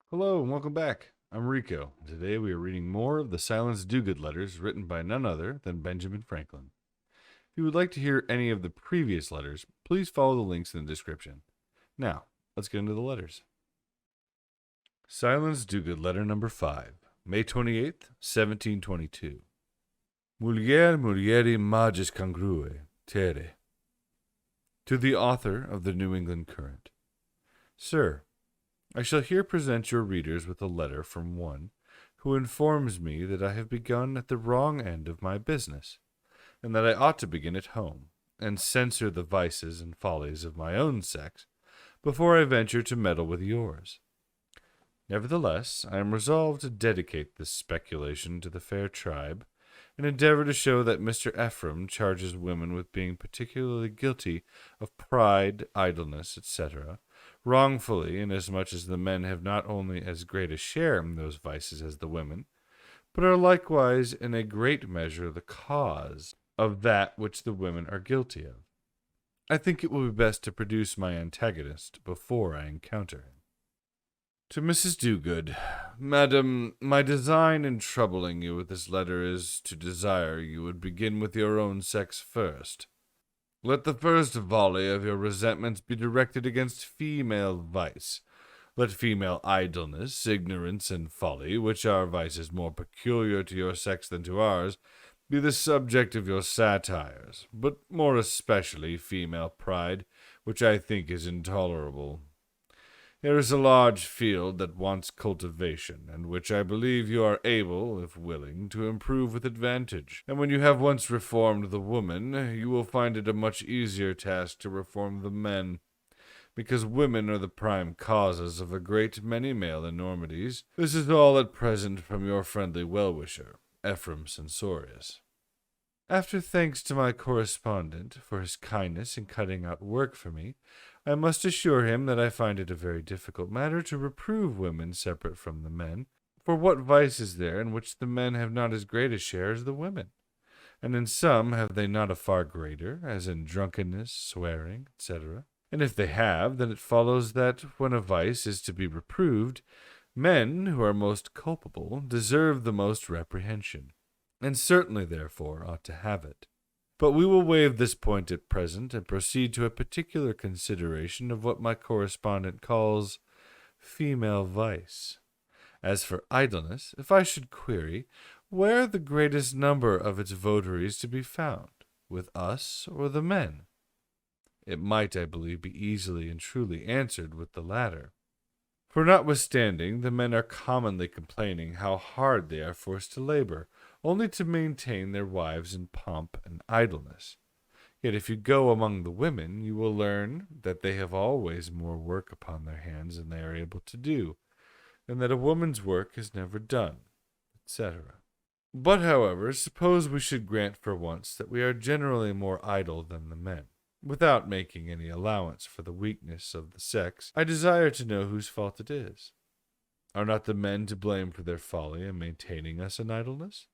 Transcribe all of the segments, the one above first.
Hello and welcome back. I'm Rico. Today we are reading more of the Silence Dogood letters written by none other than Benjamin Franklin. If you would like to hear any of the previous letters, please follow the links in the description. Now, let's get into the letters. Silence Dogood, letter number 5, May 28th, 1722. Mulieri magis congrue, terre. To the author of the New England Current. Sir, I shall here present your readers with a letter from one who informs me that I have begun at the wrong end of my business, and that I ought to begin at home, and censure the vices and follies of my own sex before I venture to meddle with yours. Nevertheless, I am resolved to dedicate this speculation to the fair tribe, and endeavor to show that Mr. Ephraim charges women with being particularly guilty of pride, idleness, etc., wrongfully, inasmuch as the men have not only as great a share in those vices as the women, but are likewise in a great measure the cause of that which the women are guilty of. I think it will be best to produce my antagonist before I encounter him. To Mrs. Dogood, Madam, my design in troubling you with this letter is to desire you would begin with your own sex first. Let the first volley of your resentments be directed against female vice. Let female idleness, ignorance, and folly, which are vices more peculiar to your sex than to ours, be the subject of your satires, but more especially female pride, which I think is intolerable. There is a large field that wants cultivation, and which I believe you are able, if willing, to improve with advantage. And when you have once reformed the woman, you will find it a much easier task to reform the men, because women are the prime causes of a great many male enormities. This is all at present from your friendly well-wisher, Ephraim Censorius. After thanks to my correspondent for his kindness in cutting out work for me, I must assure him that I find it a very difficult matter to reprove women separate from the men. For what vice is there in which the men have not as great a share as the women? And in some have they not a far greater, as in drunkenness, swearing, etc.? And if they have, then it follows that, when a vice is to be reproved, men, who are most culpable, deserve the most reprehension, and certainly, therefore, ought to have it. But we will waive this point at present, and proceed to a particular consideration of what my correspondent calls female vice. As for idleness, if I should query, where are the greatest number of its votaries to be found, with us or the men? It might, I believe, be easily and truly answered with the latter. For notwithstanding, the men are commonly complaining how hard they are forced to labor, only to maintain their wives in pomp and idleness. Yet if you go among the women, you will learn that they have always more work upon their hands than they are able to do, and that a woman's work is never done, etc. But, however, suppose we should grant for once that we are generally more idle than the men. Without making any allowance for the weakness of the sex, I desire to know whose fault it is. Are not the men to blame for their folly in maintaining us in idleness?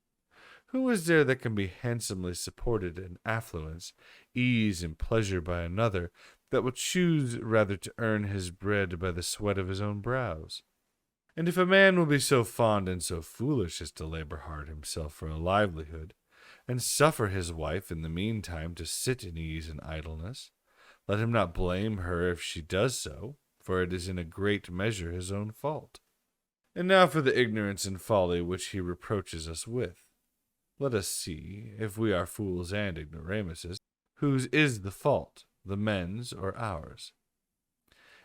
Who is there that can be handsomely supported in affluence, ease, and pleasure by another, that will choose rather to earn his bread by the sweat of his own brows? And if a man will be so fond and so foolish as to labor hard himself for a livelihood, and suffer his wife in the meantime to sit in ease and idleness, let him not blame her if she does so, for it is in a great measure his own fault. And now for the ignorance and folly which he reproaches us with. Let us see, if we are fools and ignoramuses, whose is the fault, the men's or ours?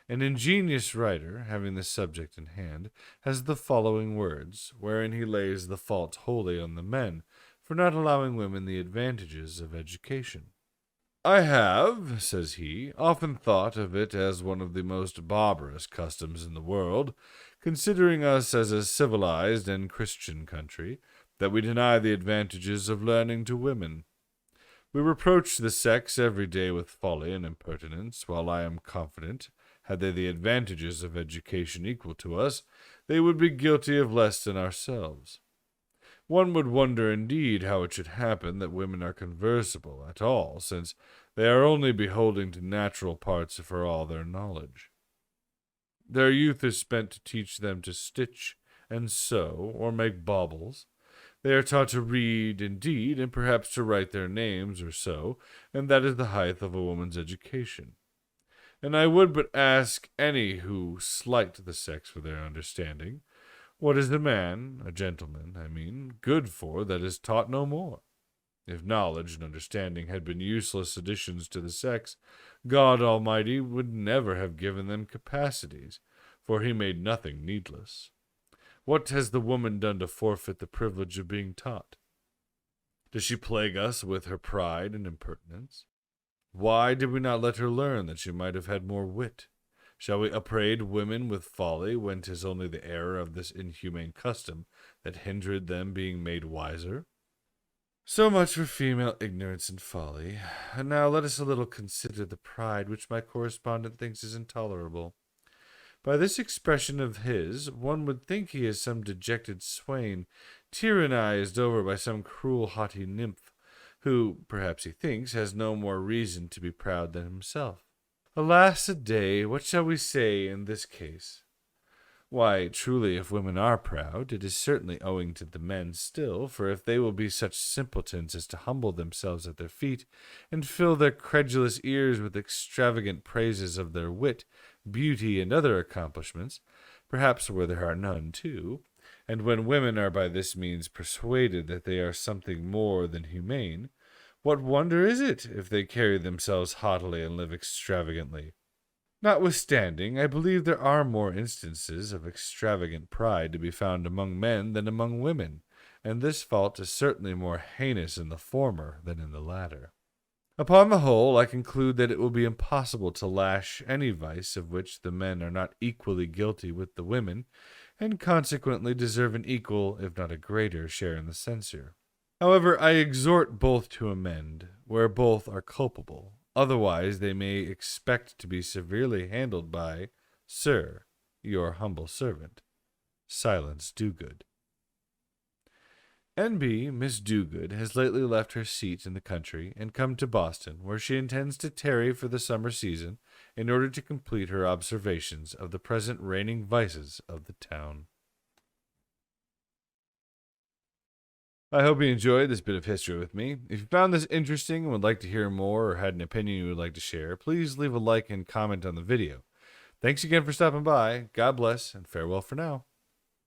An ingenious writer, having the subject in hand, has the following words, wherein he lays the fault wholly on the men, for not allowing women the advantages of education. I have, says he, often thought of it as one of the most barbarous customs in the world, considering us as a civilized and Christian country, that we deny the advantages of learning to women. We reproach the sex every day with folly and impertinence, while I am confident, had they the advantages of education equal to us, they would be guilty of less than ourselves. One would wonder indeed how it should happen that women are conversable at all, since they are only beholding to natural parts for all their knowledge. Their youth is spent to teach them to stitch and sew or make baubles. They are taught to read, indeed, and perhaps to write their names or so, and that is the height of a woman's education. And I would but ask any who slight the sex for their understanding, what is a man, a gentleman, I mean, good for that is taught no more? If knowledge and understanding had been useless additions to the sex, God Almighty would never have given them capacities, for he made nothing needless. What has the woman done to forfeit the privilege of being taught? Does she plague us with her pride and impertinence? Why did we not let her learn that she might have had more wit? Shall we upbraid women with folly when 'tis only the error of this inhumane custom that hindered them being made wiser? So much for female ignorance and folly. And now let us a little consider the pride which my correspondent thinks is intolerable. By this expression of his, one would think he is some dejected swain, tyrannized over by some cruel haughty nymph, who, perhaps he thinks, has no more reason to be proud than himself. Alas a day, what shall we say in this case? Why, truly, if women are proud, it is certainly owing to the men still, for if they will be such simpletons as to humble themselves at their feet, and fill their credulous ears with extravagant praises of their wit, beauty, and other accomplishments, perhaps where there are none too, and when women are by this means persuaded that they are something more than humane, what wonder is it if they carry themselves haughtily and live extravagantly? Notwithstanding, I believe there are more instances of extravagant pride to be found among men than among women, and this fault is certainly more heinous in the former than in the latter. Upon the whole, I conclude that it will be impossible to lash any vice of which the men are not equally guilty with the women, and consequently deserve an equal, if not a greater, share in the censure. However, I exhort both to amend, where both are culpable. Otherwise they may expect to be severely handled by, Sir, your humble servant, Silence Dogood. N.B. Miss Dogood has lately left her seat in the country and come to Boston, where she intends to tarry for the summer season in order to complete her observations of the present reigning vices of the town. I hope you enjoyed this bit of history with me. If you found this interesting and would like to hear more or had an opinion you would like to share, please leave a like and comment on the video. Thanks again for stopping by. God bless, and farewell for now.